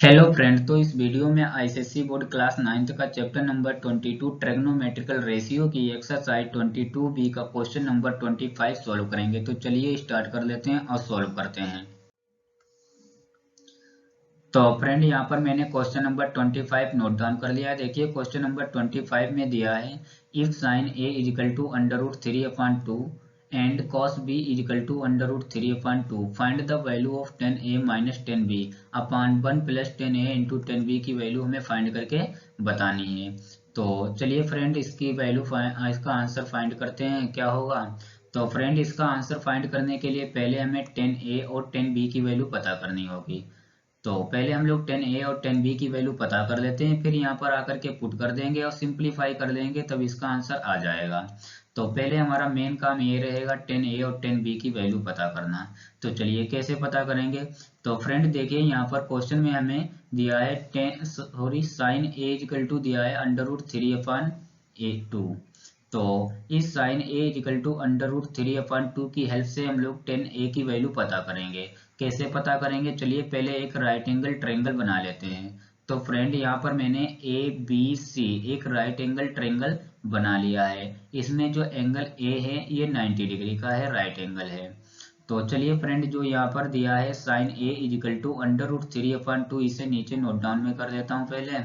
Hello friend. तो इस video में आईसीएसई बोर्ड क्लास 9th का चैप्टर नंबर 22 ट्रिग्नोमेट्रिकल रेशियो की एक्सरसाइज 22B का क्वेश्चन नंबर 25 सॉल्व करेंगे। तो चलिए स्टार्ट कर लेते हैं और सॉल्व करते हैं। तो फ्रेंड यहाँ पर मैंने क्वेश्चन नंबर 25 नोट डाउन कर लिया है। देखिए क्वेश्चन नंबर 25 में दिया है if sine A is equal to under root 3/2 and cos B is equal to under root 3/2 find the value of 10a minus 10b upon 1 plus 10a into 10b की value हमें find करके बतानी है। तो चलिए फ्रेंड इसकी value इसका answer find करते हैं क्या होगा। तो फ्रेंड इसका आंसर फाइंड करने के लिए पहले हमें 10a और 10b की वैल्यू पता करनी होगी। तो पहले हम लोग 10a और 10b की वैल्यू पता कर लेते हैं, फिर यहाँ पर आकर के पुट कर देंगे और सिंप्लीफाई कर देंगे, तब इसका आंसर आ जाएगा। तो पहले हमारा मेन काम ये रहेगा 10a और 10b की वैल्यू पता करना। तो चलिए कैसे पता करेंगे। तो फ्रेंड देखिए यहाँ पर क्वेश्चन में हमें दिया है साइन ए इक्वल टू दिया है अंडर रूट 3/2। तो इस sine A equal to under root 3/2 की हेल्प से हम लोग 10a की वैल्यू पता करेंगे। कैसे पता करेंगे, चलिए पहले एक राइट एंगल ट्रायंगल बना लेते हैं। तो फ्रेंड यहाँ पर मैंने ए बी सी एक राइट एंगल ट्रायंगल बना लिया है। इसमें जो एंगल ए है ये 90 डिग्री का है, राइट एंगल है। तो चलिए फ्रेंड जो यहाँ पर दिया है sine A equal to under root 3/2 इसे नीचे नोट डाउन में कर देता हूँ पहले।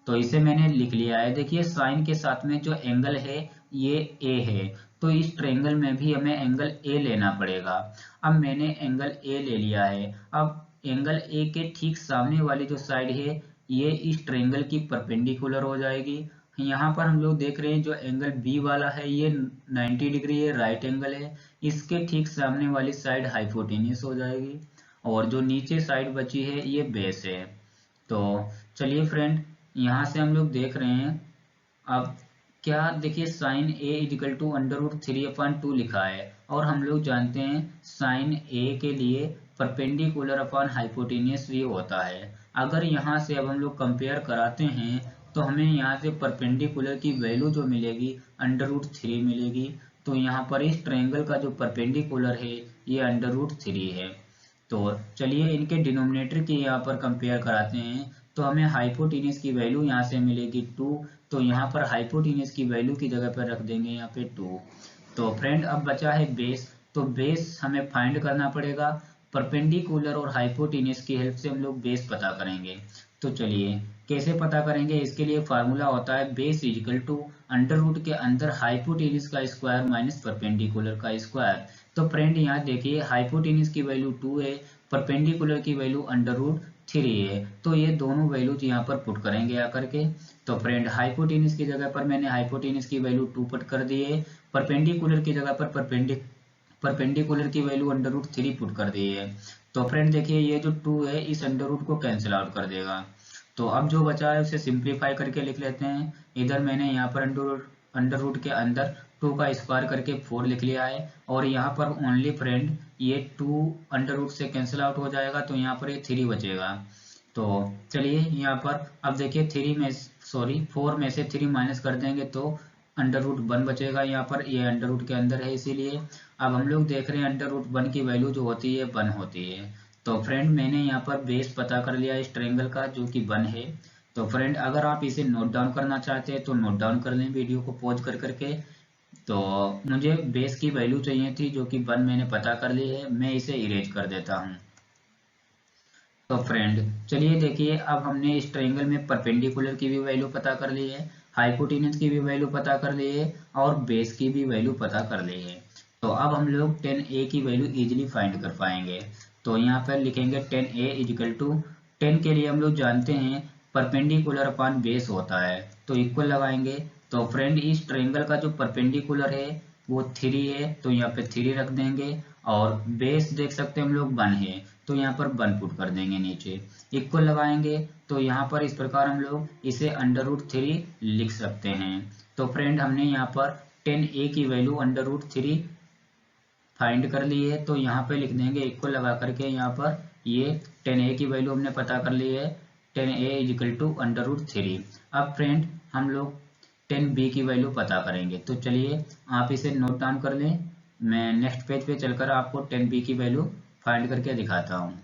तो इसे मैंने लिख लिया है। देखिए साइन के साथ में जो एंगल है ये ए है, तो इस ट्रायंगल में भी हमें एंगल ए लेना पड़ेगा। अब मैंने एंगल ए ले लिया है। अब एंगल ए के ठीक सामने वाली जो साइड है ये इस ट्रायंगल की परपेंडिकुलर हो जाएगी। यहाँ पर हम लोग देख रहे हैं जो एंगल बी वाला है ये 90 डिग्री है, राइट एंगल है। इसके ठीक सामने वाली साइड हाइपोटेन्यूस हो जाएगी और जो नीचे साइड बची है ये बेस है। तो चलिए फ्रेंड यहाँ से हम लोग देख रहे हैं। अब क्या देखिए sine A equal to under root 3/2 लिखा है और हम लोग जानते हैं साइन ए के लिए परपेंडिकुलर अपॉन हाइपोटेन्यूस भी होता है। अगर यहाँ से अब हम लोग कंपेयर कराते हैं तो हमें यहाँ से परपेंडिकुलर की वैल्यू जो मिलेगी अंडर रूट 3 मिलेगी। तो यहाँ पर इस ट्रायंगल का जो परपेंडिकुलर है ये अंडर रूट 3 है। तो चलिए इनके डिनोमिनेटर की यहाँ पर कंपेयर कराते हैं। तो हमें हाइपोटेन्यूस की वैल्यू यहाँ से मिलेगी 2। तो यहाँ पर हाइपोटेन्यूस की वैल्यू की जगह पर रख देंगे यहाँ पे 2। तो फ्रेंड अब बचा है बेस। तो बेस हमें फाइंड करना पड़ेगा। परपेंडिकुलर और हाइपोटेन्यूस की हेल्प से हम लोग बेस पता करेंगे। तो चलिए कैसे पता करेंगे, इसके लिए फार्मूला होता है base equal to under root के अंदर हाइपोटेन्यूस का स्क्वायर माइनस परपेंडिकुलर का स्क्वायर। तो फ्रेंड यहाँ देखिए हाइपोटेन्यूस की वैल्यू 2 है, परपेंडिकुलर की वैल्यू अंडर रूट 3 है। तो ये दोनों वैल्यूज यहाँ पर पुट करेंगे आकर के। तो फ्रेंड हाइपोटेन्यूस की जगह पर मैंने हाइपोटेन्यूस की वैल्यू 2 पुट कर दी है, परपेंडिकुलर की जगह पर परपेंडिकुलर की वैल्यू अंडर रूट 3 पुट कर दी है। तो फ्रेंड देखिए ये जो 2 है इस अंडर रूट को कैंसिल आउट कर देगा। तो अब जो बचा है उसे सिंप्लीफाई करके लिख लेते हैं। इधर मैंने यहाँ पर अंडर रूट के अंदर 2 का स्क्वायर करके 4 लिख लिया है और यहाँ पर ओनली फ्रेंड ये 2 अंडर रूट से कैंसिल आउट हो जाएगा, तो यहाँ पर ये 3 बचेगा। तो चलिए यहाँ पर अब देखिए 4 में से 3 माइनस कर देंगे तो अंडर रूट 1 बचेगा। यहाँ पर ये अंडर रूट के अंदर है इसीलिए। अब हम लोग देख रहे हैं अंडर रूट 1 की वैल्यू जो होती है 1 होती है। तो फ्रेंड मैंने यहाँ पर बेस पता कर लिया इस ट्रायंगल का जो कि 1 है। तो फ्रेंड अगर आप इसे नोट डाउन करना चाहते हैं तो नोट डाउन कर लें वीडियो को पॉज कर करके। तो मुझे बेस की वैल्यू चाहिए थी जो कि 1 मैंने पता कर ली है, मैं इसे इरेज कर देता हूँ। तो फ्रेंड चलिए देखिए अब हमने इस ट्रायंगल में परपेंडिकुलर की भी वैल्यू पता कर ली है, हाइपोटेन्यूस की भी वैल्यू पता कर ली है और बेस की भी वैल्यू पता कर ली है। तो अब हम लोग 10a की वैल्यू इजीली फाइंड कर पाएंगे। तो यहाँ पर लिखेंगे 10a इक्वल टू 10 के लिए हम लोग जानते हैं परपेंडिकुलर अपॉन बेस होता है, तो इक्वल लगाएंगे। तो फ्रेंड इस ट्रायंगल का जो परपेंडिकुलर है वो 3 है, तो यहाँ पे 3 रख देंगे और बेस देख सकते हैं हम लोग 1 है, तो यहाँ पर 1 पुट कर देंगे नीचे। इक्वल लगाएंगे तो यहाँ पर इस प्रकार हम लोग इसे अंडर रूट 3 लिख सकते हैं। तो फ्रेंड हमने यहाँ पर 10a की वैल्यू अंडर रूट 3 फाइंड कर ली है, तो यहाँ पे लिख देंगे इक्वल लगा करके। यहाँ पर ये 10a की वैल्यू हमने पता कर ली है, 10a equal to under root 3। अब फ्रेंड हम लोग 10b की वैल्यू पता करेंगे। तो चलिए आप इसे नोट डाउन कर लें, मैं नेक्स्ट पेज पे चलकर आपको 10b की वैल्यू फाइंड करके दिखाता हूँ।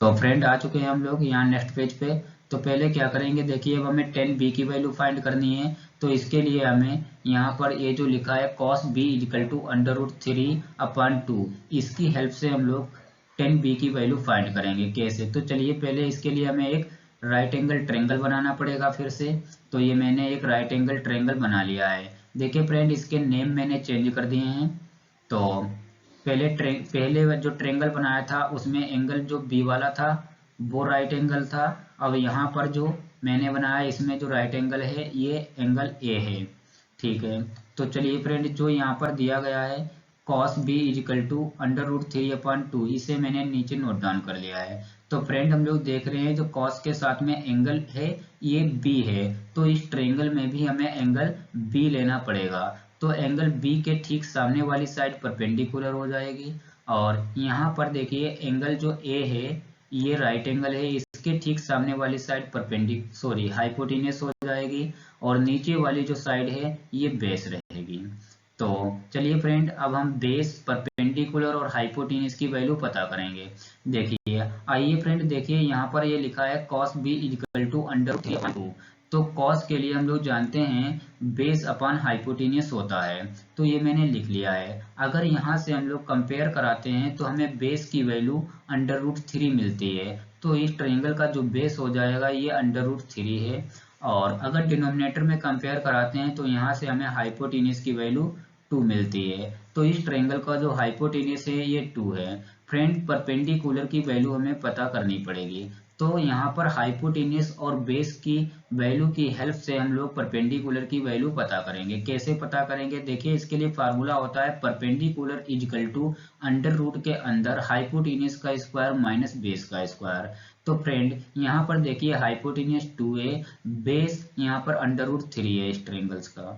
तो फ्रेंड आ चुके हैं हम लोग यहाँ नेक्स्ट पेज पे। तो पहले क्या करेंगे, देखिए अब हमें 10b की वैल्यू फाइंड करनी है। तो इसके लिए हमें यहाँ पर ये जो लिखा है cos b equal to under root 3/2, इसकी हेल्प से हम लोग 10b की वैल्यू फाइंड करेंगे। कैसे, तो चलिए पहले इसके लिए हमें एक राइट एंगल ट्रायंगल बनाना पड़ेगा फिर से। तो ये मैंने एक राइट एंगल ट्रायंगल बना लिया है। देखिए फ्रेंड, इसके नेम मैंने चेंज कर दिए हैं। तो पहले जो ट्रायंगल बनाया था उसमें एंगल जो बी वाला था वो राइट एंगल था। अब यहाँ पर जो मैंने बनाया इसमें जो राइट एंगल है ये एंगल ए है। ठीक है, तो चलिए फ्रेंड, जो यहाँ पर दिया गया है cos b equal to under root 3/2, इसे मैंने नीचे नोट डाउन कर लिया है। तो फ्रेंड हम लोग देख रहे हैं जो cos के साथ में एंगल है ये b है, तो इस ट्रायंगल में भी हमें एंगल b लेना पड़ेगा। तो एंगल बी के ठीक सामने वाली साइड परपेंडिकुलर हो जाएगी। और यहाँ पर देखिए एंगल जो ए है ये राइट एंगल है, इसके ठीक सामने वाली साइड हाइपोटेन्यूस हो जाएगी। और नीचे वाली जो साइड है ये बेस रहेगी। तो चलिए फ्रेंड, अब हम बेस, परपेंडिकुलर और हाइपोटेन्यूस की वैल्यू पता करेंगे। देखिए, आइए फ्रेंड, देखिए यहाँ पर ये लिखा है cos b equal to under 3/2। तो cos के लिए हम लोग जानते हैं बेस अपॉन हाइपोटेन्यूस होता है, तो ये मैंने लिख लिया है। अगर यहाँ से हम लोग कंपेयर कराते हैं तो हमें बेस की वैल्यू अंडर रूट 3 मिलती है। तो इस ट्रायंगल का जो बेस हो जाएगा ये अंडर रूट 3 है। और अगर डिनोमिनेटर में कंपेयर कराते हैं तो यहाँ से हमें हाइपोटेन्यूस की वैल्यू 2 मिलती है। तो इस ट्रायंगल का जो हाइपोटेन्यूस है ये 2 है। फ्रेंड, परपेंडिकुलर की वैल्यू हमें पता करनी पड़ेगी। तो यहाँ पर हाइपोटेन्यूस और बेस की वैल्यू की हेल्प से हम लोग परपेंडिकुलर की वैल्यू पता करेंगे। कैसे पता करेंगे, देखिए इसके लिए फार्मूला होता है perpendicular equal to under root के अंदर हाइपोटेन्यूस का स्क्वायर माइनस बेस का स्क्वायर। तो फ्रेंड यहाँ पर देखिए हाइपोटेन्यूस 2 है, बेस यहाँ पर अंडर रूट 3 है इस ट्रायंगल्स का।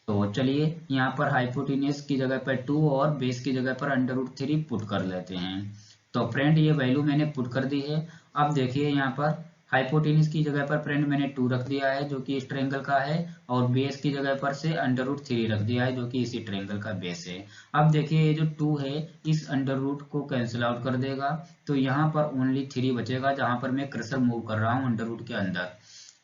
तो चलिए यहाँ पर हाइपोटेन्यूस की जगह पर 2 और बेस की जगह पर अंडर रूट 3 पुट कर लेते हैं। तो फ्रेंड ये वैल्यू मैंने पुट कर दी है। अब देखिए यहाँ पर हाइपोटेन्यूस की जगह पर फ्रेंड मैंने 2 रख दिया है जो कि इस ट्रायंगल का है, और बेस की जगह पर से अंडर रूट 3 रख दिया है जो कि इसी ट्रायंगल का बेस है। अब देखिए ये जो 2 है इस अंडर रूट को कैंसिल आउट कर देगा, तो यहाँ पर ओनली 3 बचेगा जहां पर मैं कर्सर मूव कर रहा हूँ अंडर रूट के अंदर।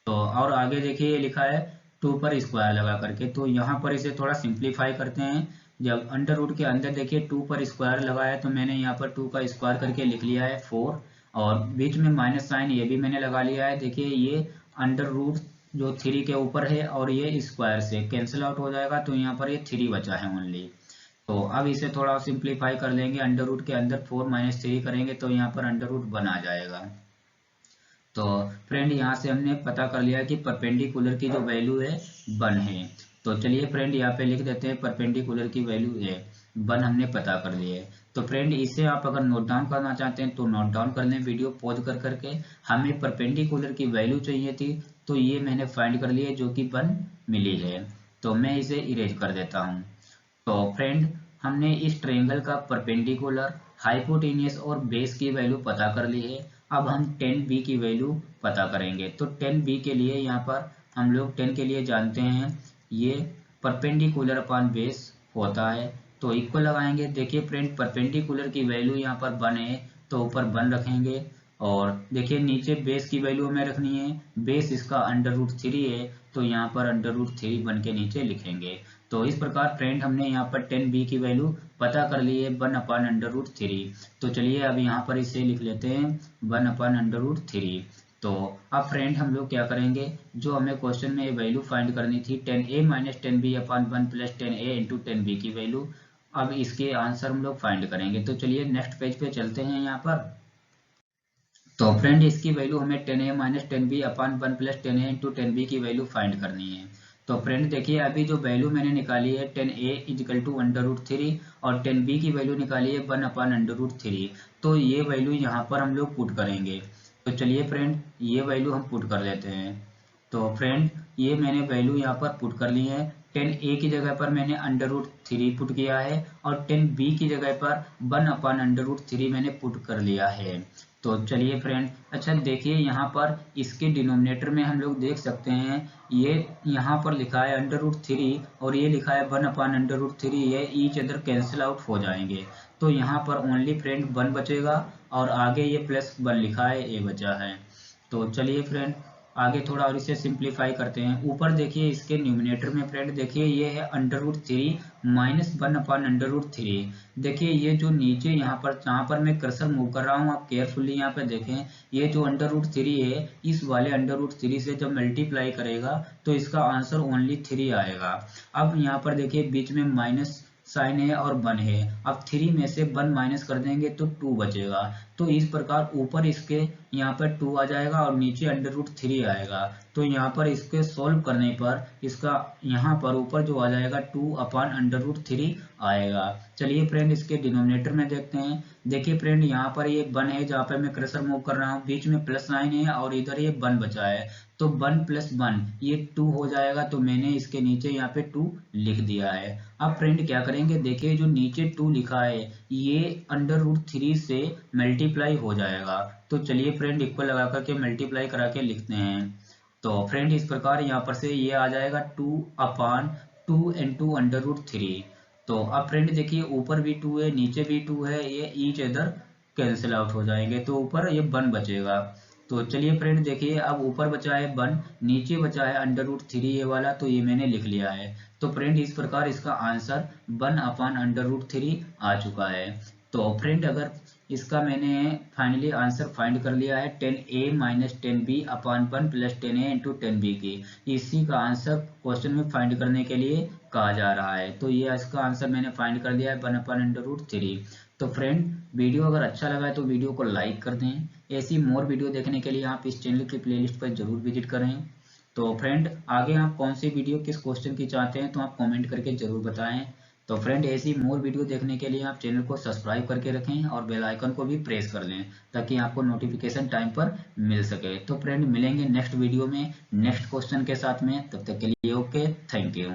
तो और आगे देखिए ये लिखा है 2 पर स्क्वायर लगा करके, तो यहाँ पर इसे थोड़ा सिंप्लीफाई करते हैं। जब अंडर रूट के अंदर देखिए 2 पर स्क्वायर लगाया तो मैंने यहाँ पर 2 का स्क्वायर करके लिख लिया है 4, और बीच में माइनस साइन ये भी मैंने लगा लिया है। देखिए ये अंडर रूट जो 3 के ऊपर है और ये स्क्वायर से कैंसिल आउट हो जाएगा, तो यहाँ पर ये 3 बचा है ओनली। तो अब इसे थोड़ा सिंप्लीफाई कर लेंगे, अंडर रूट के अंदर 4 माइनस 3 करेंगे तो यहाँ पर अंडर रूट 1 आ जाएगा। तो फ्रेंड यहाँ से हमने पता कर लिया कि परपेंडिकुलर की जो वैल्यू है 1 है। तो चलिए फ्रेंड यहाँ पे लिख देते हैं परपेंडिकुलर की वैल्यू है 1, हमने पता कर लिया है। तो फ्रेंड इसे आप अगर नोट डाउन करना चाहते हैं तो नोट डाउन कर लें वीडियो पॉज कर करके। हमें परपेंडिकुलर की वैल्यू चाहिए थी, तो ये मैंने फाइंड कर लिया जो कि 1 मिली है। तो मैं इसे इरेज कर देता हूँ। तो फ्रेंड हमने इस ट्रायंगल का परपेंडिकुलर, हाइपोटेन्यूस और बेस की वैल्यू पता कर ली है। अब हम 10b की वैल्यू पता करेंगे। तो 10b के लिए यहाँ पर हम लोग 10 के लिए जानते हैं ये परपेंडिकुलर अपॉन बेस होता है, तो इक्वल लगाएंगे। देखिए फ्रेंड परपेंडिकुलर की वैल्यू यहाँ पर 1 है तो ऊपर 1 रखेंगे, और देखिए नीचे बेस की वैल्यू हमें रखनी है, बेस इसका अंडर रूट 3 है तो यहाँ पर अंडर रूट 3 1 के नीचे लिखेंगे। तो इस प्रकार फ्रेंड हमने यहाँ पर 10b की वैल्यू पता कर ली है 1 अपॉन अंडर रूट 3। तो चलिए अब यहाँ पर इसे लिख लेते हैं 1 अपॉन अंडर रूट 3। तो अब फ्रेंड हम लोग क्या करेंगे, जो हमें क्वेश्चन में वैल्यू फाइंड करनी थी 10a minus 10b upon 1 plus 10a into 10b की वैल्यू, अब इसके आंसर हम लोग फाइंड करेंगे। तो चलिए नेक्स्ट पेज पे चलते हैं यहाँ पर। तो फ्रेंड इसकी वैल्यू हमें 10a minus 10b upon 1 plus 10a into 10b की वैल्यू फाइंड करनी है। तो फ्रेंड देखिए अभी जो वैल्यू मैंने निकाली है 10a is equal to under root 3 और 10b की वैल्यू निकाली है 1 अपॉन अंडर रूट 3, तो ये वैल्यू यहाँ पर हम लोग पुट करेंगे। तो चलिए फ्रेंड ये वैल्यू हम पुट कर लेते हैं। तो फ्रेंड ये मैंने वैल्यू यहाँ पर पुट कर ली है। 10a की जगह पर मैंने अंडर रूट 3 पुट किया है और 10b की जगह पर 1 अपॉन अंडर रूट 3 मैंने पुट कर लिया है। तो चलिए फ्रेंड, अच्छा देखिए यहाँ पर इसके डिनोमिनेटर में हम लोग देख सकते हैं, ये यहाँ पर लिखा है √3 और ये लिखा है 1/√3, ये ईच अदर कैंसिल आउट हो जाएंगे। तो यहाँ पर ओनली फ्रेंड 1 बचेगा और आगे ये +1 लिखा है, ये बचा है। तो चलिए फ्रेंड आगे थोड़ा और इसे सिंप्लीफाई करते हैं। ऊपर देखिए इसके न्यूमिनेटर में फ्रेंड देखिए ये है √3 माइनस 1/√3। देखिए ये जो नीचे यहाँ पर जहाँ पर मैं कर्सर मूव कर रहा हूँ, आप केयरफुली यहाँ पे देखें, ये जो √3 है इस वाले √3 से जब मल्टीप्लाई करेगा तो इसका आंसर ओनली 3 आएगा। अब यहाँ पर देखिए बीच में माइनस साइन है और 1 है, अब 3 में से 1 माइनस कर देंगे तो 2 बचेगा। तो इस प्रकार ऊपर इसके यहाँ पर 2 आ जाएगा और नीचे √3 आएगा। तो यहाँ पर इसके सोल्व करने पर इसका यहाँ पर ऊपर जो आ जाएगा 2/√3 आएगा। चलिए फ्रेंड इसके डिनोमिनेटर में देखते हैं। देखिए फ्रेंड यहाँ पर ये 1 है जहाँ पर मैं कर्सर मूव कर रहा हूँ, बीच में प्लस साइन है और इधर ये 1 बचा है। तो 1 + 1 ये 2 हो जाएगा, तो मैंने इसके नीचे यहाँ पे 2 लिख दिया है। अब फ्रेंड क्या करेंगे, देखिए जो नीचे 2 लिखा है ये √3 से मल्टीप्लाई हो जाएगा। तो चलिए फ्रेंड इक्वल लगा करके मल्टीप्लाई करा के लिखते हैं। तो फ्रेंड इस प्रकार यहाँ पर से ये आ जाएगा 2/2 × √3। तो अब फ्रेंड देखिए ऊपर भी 2 है नीचे भी 2 है, ये ईच अदर कैंसिल आउट हो जाएंगे, तो ऊपर ये 1 बचेगा। तो चलिए फ्रेंड देखिए अब ऊपर बचा है 1, नीचे बचा है √3 ये वाला, तो ये मैंने लिख लिया है। तो फ्रेंड इस प्रकार इसका आंसर 1/√3 आ चुका है। तो फ्रेंड अगर इसका मैंने फाइनली आंसर फाइंड कर लिया है 10a - 10b/1 + 10a × 10b की। इसी का आंसर क्वेश्चन में फाइंड करने के लिए कहा जा रहा है। तो ये इसका आंसर मैंने फाइंड कर लिया है 1/√3। तो फ्रेंड वीडियो अगर अच्छा लगा है तो वीडियो को लाइक कर दें। ऐसी मोर वीडियो देखने के लिए आप इस चैनल की प्लेलिस्ट पर जरूर विजिट करें। तो फ्रेंड आगे आप कौन सी वीडियो किस क्वेश्चन की चाहते हैं तो आप कमेंट करके जरूर बताएं। तो फ्रेंड ऐसी मोर वीडियो देखने के लिए आप चैनल को सब्सक्राइब करके रखें और बेल आइकन को भी प्रेस कर लें ताकि आपको नोटिफिकेशन टाइम पर मिल सके। तो फ्रेंड मिलेंगे नेक्स्ट वीडियो में नेक्स्ट क्वेश्चन के साथ में, तब तक के लिए ओके, थैंक यू।